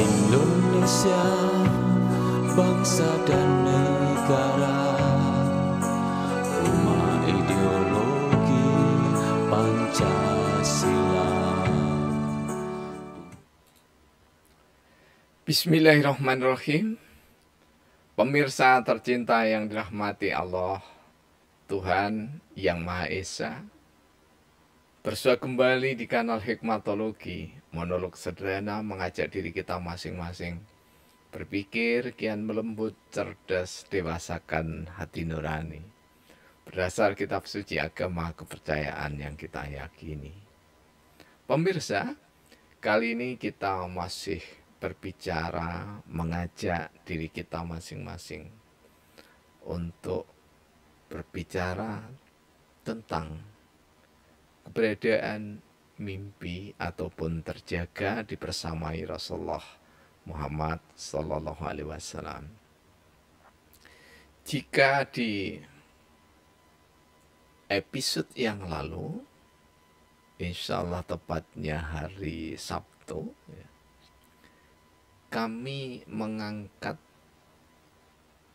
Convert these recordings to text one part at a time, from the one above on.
Indonesia, bangsa dan negara, rumah ideologi Pancasila. Bismillahirrahmanirrahim. Pemirsa tercinta yang dirahmati Allah, Tuhan yang Maha Esa, bersua kembali di kanal Hikmatologi, monolog sederhana mengajak diri kita masing-masing berpikir kian melembut, cerdas, dewasakan hati nurani berdasar kitab suci agama kepercayaan yang kita yakini. Pemirsa, kali ini kita masih berbicara, mengajak diri kita masing-masing untuk berbicara tentang keberadaan mimpi ataupun terjaga dibersamai Rasulullah Muhammad Sallallahu Alaihi Wasallam. Jika di episode yang lalu, insya Allah tepatnya hari Sabtu, kami mengangkat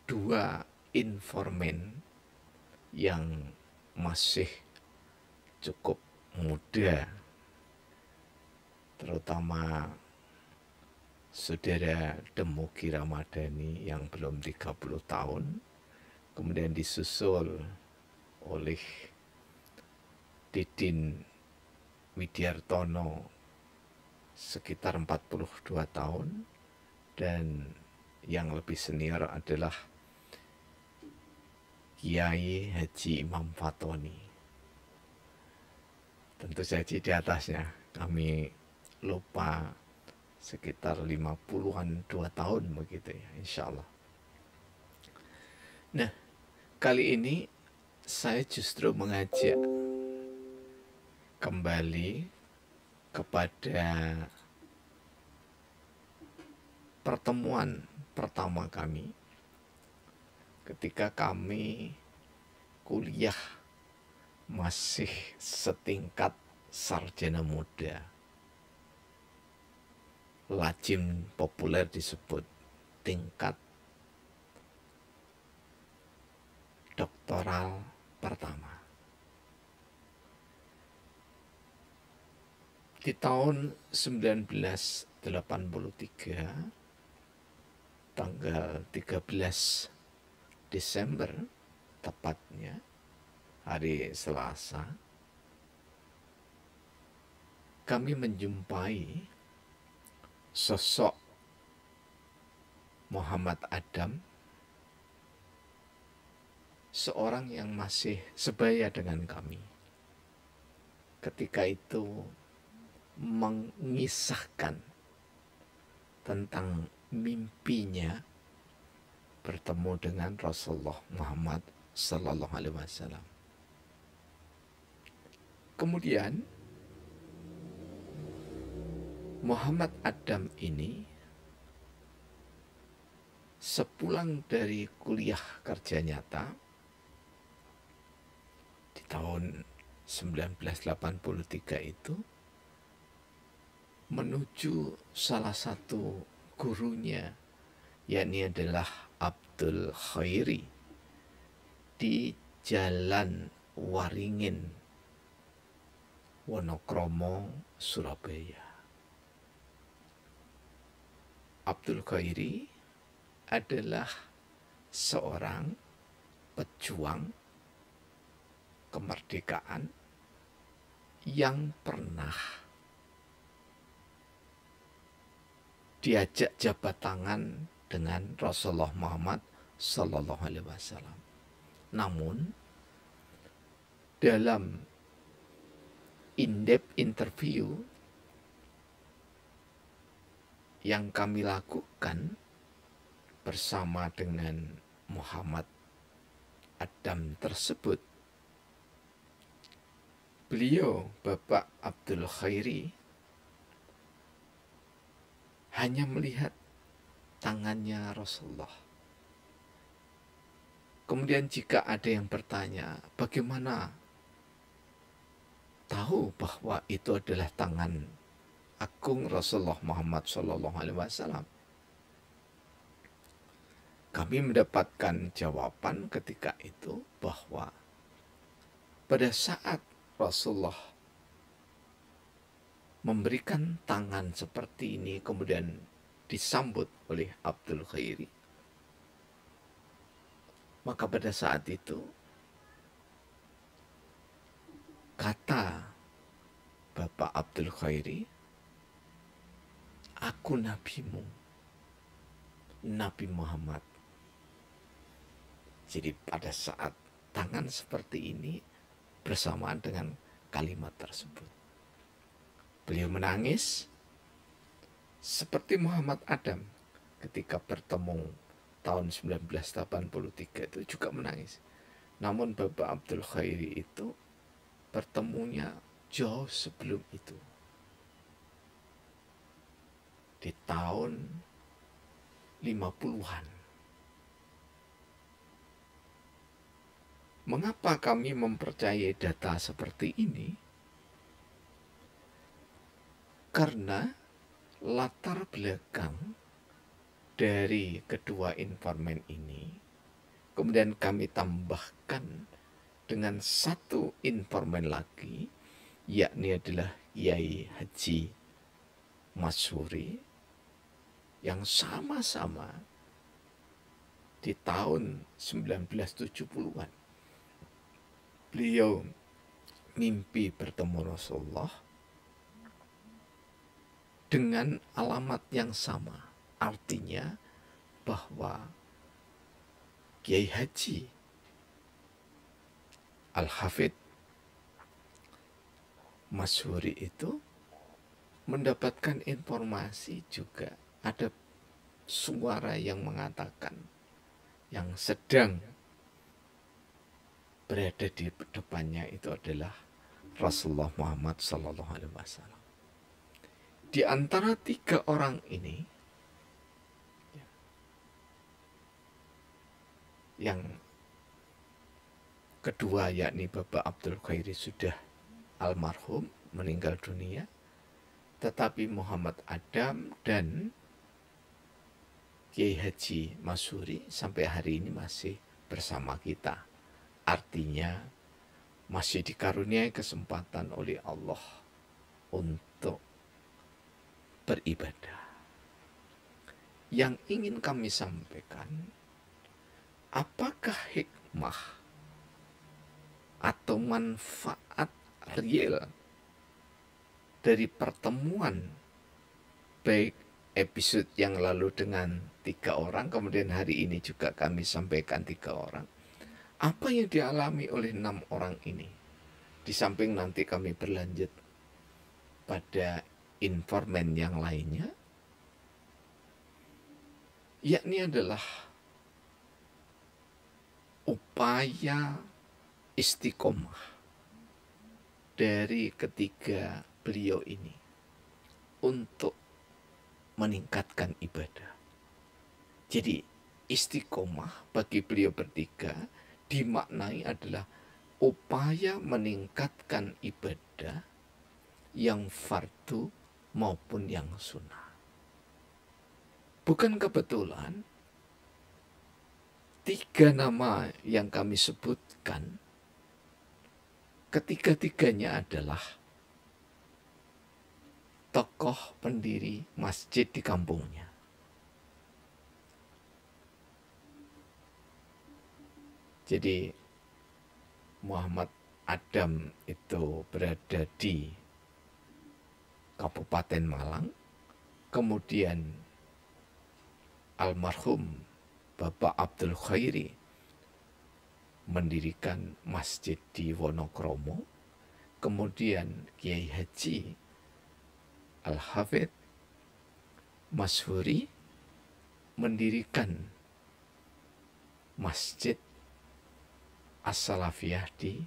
dua informan yang masih cukup muda, terutama saudara Demugi Ramadhani yang belum 30 tahun, kemudian disusul oleh Didin Widiartono sekitar 42 tahun, dan yang lebih senior adalah Kiai Haji Imam Fatoni. Tentu saja di atasnya kami lupa sekitar 50-an 2 tahun begitu ya, insya Allah. Nah, kali ini saya justru mengajak kembali kepada pertemuan pertama kami ketika kami kuliah masih setingkat sarjana muda. Lazim populer disebut tingkat doktoral pertama. Di tahun 1983, tanggal 13 Desember tepatnya, hari Selasa, kami menjumpai sosok Muhammad Adam, seorang yang masih sebaya dengan kami. Ketika itu mengisahkan tentang mimpinya bertemu dengan Rasulullah Muhammad Sallallahu Alaihi Wasallam. Kemudian Muhammad Adam ini sepulang dari kuliah kerja nyata di tahun 1983 itu menuju salah satu gurunya, yakni adalah Abdul Khairi, di Jalan Waringin, Wonokromo, Surabaya. Abdul Khairi adalah seorang pejuang kemerdekaan yang pernah diajak jabat tangan dengan Rasulullah Muhammad Sallallahu Alaihi Wasallam. Namun dalam in-depth interview yang kami lakukan bersama dengan Muhammad Adam tersebut, beliau, Bapak Abdul Khairi, hanya melihat tangannya Rasulullah. Kemudian jika ada yang bertanya, bagaimana tahu bahwa itu adalah tangan agung Rasulullah Muhammad SAW, kami mendapatkan jawaban ketika itu bahwa pada saat Rasulullah memberikan tangan seperti ini kemudian disambut oleh Abdul Khairi, maka pada saat itu kata Bapak Abdul Khairi, "Aku nabimu, Nabi Muhammad." Jadi pada saat tangan seperti ini bersamaan dengan kalimat tersebut, beliau menangis seperti Muhammad Adam ketika bertemu tahun 1983 itu juga menangis. Namun Bapak Abdul Khairi itu bertemunya jauh sebelum itu, di tahun 50-an. Mengapa kami mempercayai data seperti ini? Karena latar belakang dari kedua informan ini kemudian kami tambahkan dengan satu informan lagi, yakni adalah Kiai Haji Masyhuri, yang sama-sama di tahun 1970-an beliau mimpi bertemu Rasulullah dengan alamat yang sama. Artinya bahwa Kiai Haji Al-Hafidh Masyhuri itu mendapatkan informasi juga ada suara yang mengatakan yang sedang berada di depannya itu adalah Rasulullah Muhammad SAW. Di antara tiga orang ini, yang kedua yakni Bapak Abdul Khairi sudah almarhum, meninggal dunia, tetapi Muhammad Adam dan Kiai Haji Masyhuri sampai hari ini masih bersama kita. Artinya masih dikaruniai kesempatan oleh Allah untuk beribadah. Yang ingin kami sampaikan, apakah hikmah atau manfaat real dari pertemuan baik episode yang lalu dengan 3 orang, kemudian hari ini juga kami sampaikan 3 orang. Apa yang dialami oleh 6 orang ini? Di samping nanti kami berlanjut pada informan yang lainnya, yakni adalah upaya istiqomah dari ketiga beliau ini untuk meningkatkan ibadah. Jadi istiqomah bagi beliau bertiga dimaknai adalah upaya meningkatkan ibadah yang fardu maupun yang sunnah. Bukan kebetulan 3 nama yang kami sebutkan ketiga-tiganya adalah tokoh pendiri masjid di kampungnya. Jadi Muhammad Adam itu berada di Kabupaten Malang, kemudian almarhum Bapak Abdul Khairi mendirikan masjid di Wonokromo, kemudian Kiai Haji Al-Hafidh Masyhuri mendirikan masjid As-Salafiyah di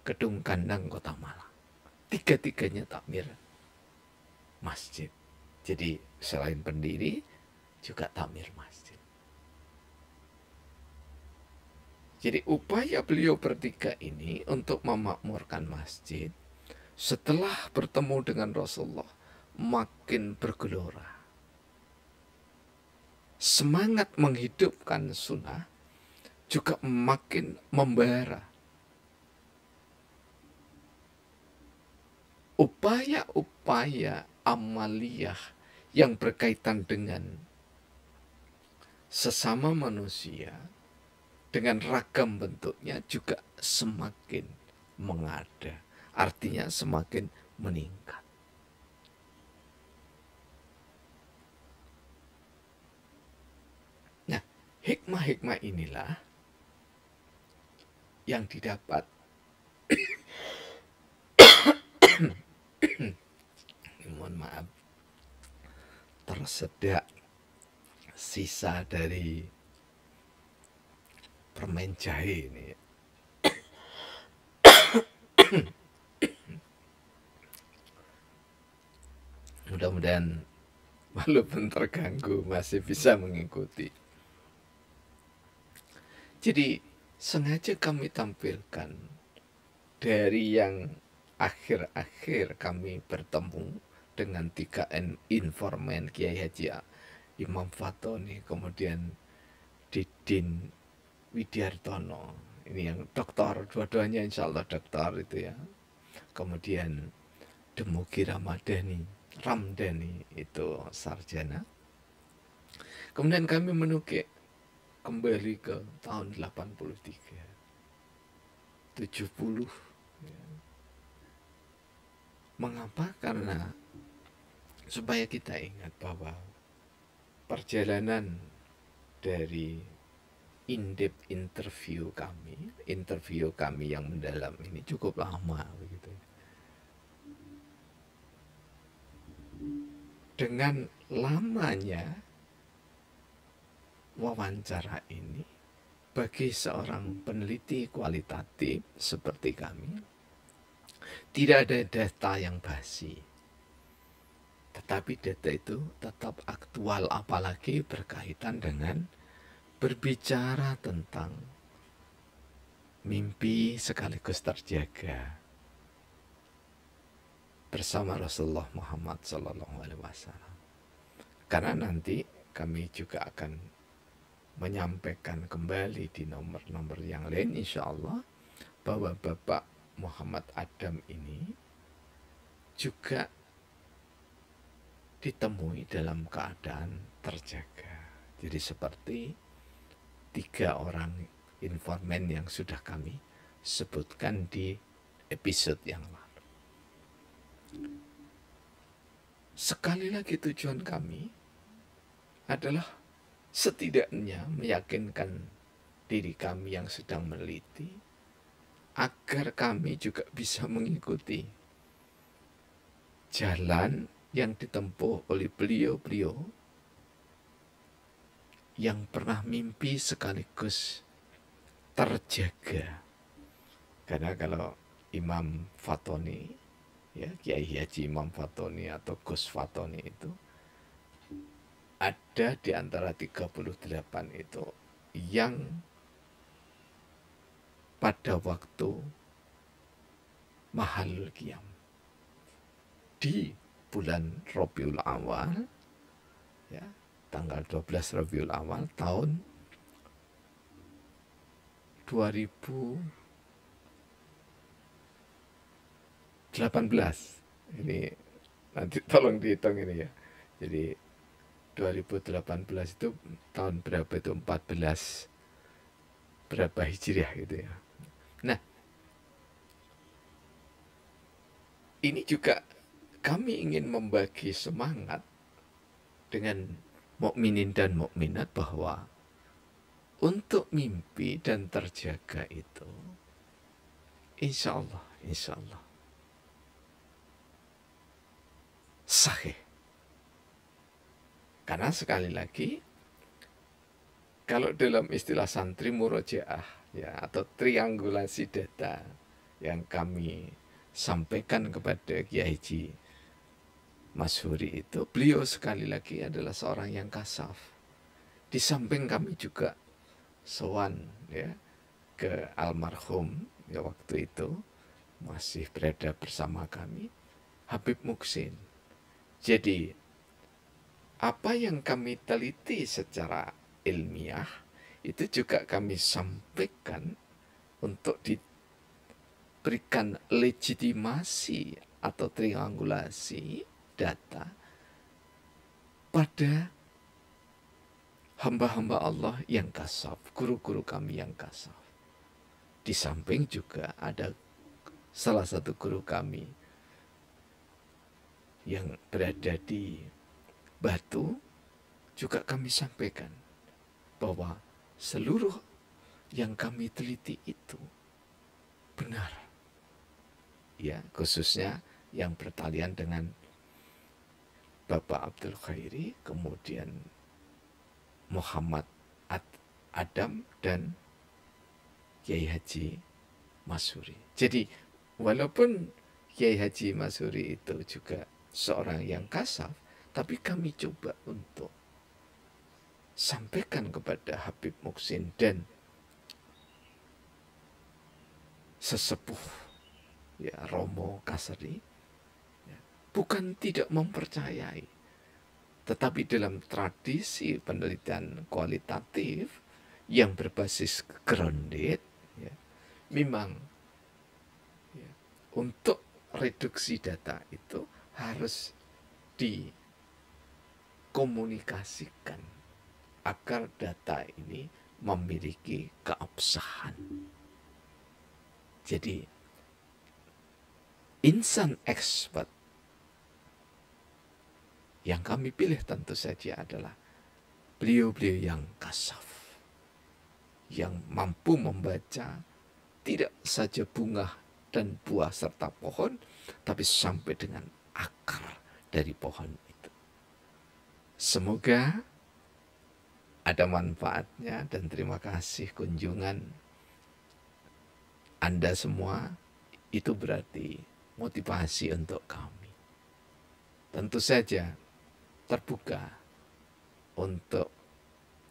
Kedung Kandang, Kota Malang. Tiga-tiganya takmir masjid. Jadi selain pendiri juga takmir masjid. Jadi upaya beliau bertiga ini untuk memakmurkan masjid setelah bertemu dengan Rasulullah, makin bergelora. Semangat menghidupkan sunnah juga makin membara. Upaya-upaya amaliyah yang berkaitan dengan sesama manusia dengan ragam bentuknya juga semakin mengada, artinya semakin meningkat. Nah, hikmah-hikmah inilah yang didapat mohon maaf, tersedak sisa dari permen jahe ini. Mudah-mudahan walaupun terganggu masih bisa mengikuti. Jadi sengaja kami tampilkan dari yang akhir-akhir kami bertemu dengan 3 informan Kiai Haji Imam Fatoni, kemudian Didin Widiartono, ini yang doktor, dua-duanya insya Allah doktor itu ya. Kemudian Demugi Ramdhani itu sarjana. Kemudian kami menukik kembali ke tahun 83, 70 ya. Mengapa? Karena supaya kita ingat bahwa perjalanan dari in-depth interview kami yang mendalam ini cukup lama begitu. Dengan lamanya wawancara ini bagi seorang peneliti kualitatif seperti kami, tidak ada data yang basi, tetapi data itu tetap aktual, apalagi berkaitan dengan berbicara tentang mimpi sekaligus terjaga bersama Rasulullah Muhammad SAW. Karena nanti kami juga akan menyampaikan kembali di nomor-nomor yang lain insya Allah bahwa Bapak Muhammad Adam ini juga ditemui dalam keadaan terjaga. Jadi seperti 3 orang informan yang sudah kami sebutkan di episode yang lalu. Sekali lagi tujuan kami adalah setidaknya meyakinkan diri kami yang sedang meneliti agar kami juga bisa mengikuti jalan yang ditempuh oleh beliau-beliau yang pernah mimpi sekaligus terjaga. Karena kalau Imam Fatoni, ya Kiai Haji Imam Fatoni atau Gus Fatoni itu ada di antara 38 itu yang pada waktu Mahalul Qiyam di bulan Rabiul Awal, ya, tanggal 12 Rabiul Awal tahun 2018. Ini nanti tolong dihitung ini ya. Jadi 2018 itu tahun berapa itu? 14 berapa Hijriah gitu ya. Nah, ini juga kami ingin membagi semangat dengan mukminin dan mukminat bahwa untuk mimpi dan terjaga itu insya Allah sahih. Karena sekali lagi, kalau dalam istilah santri murojaah ya, atau triangulasi data yang kami sampaikan kepada Kiai Haji Masyhuri itu, beliau sekali lagi adalah seorang yang kasaf. Di samping kami juga sowan ya ke almarhum ya waktu itu masih berada bersama kami, Habib Muksin. Jadi, apa yang kami teliti secara ilmiah itu juga kami sampaikan untuk diberikan legitimasi atau triangulasi data pada hamba-hamba Allah yang kasaf, guru-guru kami yang kasaf. Di samping juga ada salah satu guru kami yang berada di Batu, juga kami sampaikan bahwa seluruh yang kami teliti itu benar. Ya, khususnya yang bertalian dengan Bapak Abdul Khairi, kemudian Muhammad Adam, dan Kiai Haji Masuri. Jadi, walaupun Kiai Haji Masuri itu juga seorang yang kasaf, tapi kami coba untuk sampaikan kepada Habib Muksin dan sesepuh ya Romo Kasari, ya, bukan tidak mempercayai, tetapi dalam tradisi penelitian kualitatif yang berbasis grounded, ya, memang ya, untuk reduksi data itu harus dikomunikasikan agar data ini memiliki keabsahan. Jadi insan expert yang kami pilih tentu saja adalah beliau-beliau yang kasaf, yang mampu membaca tidak saja bunga dan buah serta pohon, tapi sampai dengan akar dari pohon itu. Semoga ada manfaatnya, dan terima kasih kunjungan Anda semua. Itu berarti motivasi untuk kami. Tentu saja terbuka untuk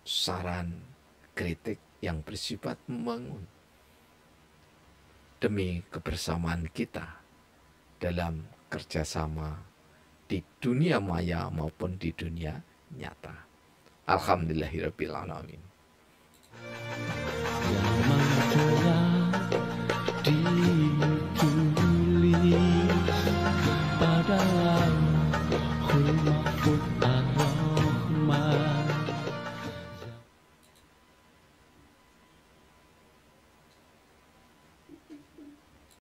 saran kritik yang bersifat membangun demi kebersamaan kita dalam kerjasama di dunia maya maupun di dunia nyata. Alhamdulillahirabbil alamin.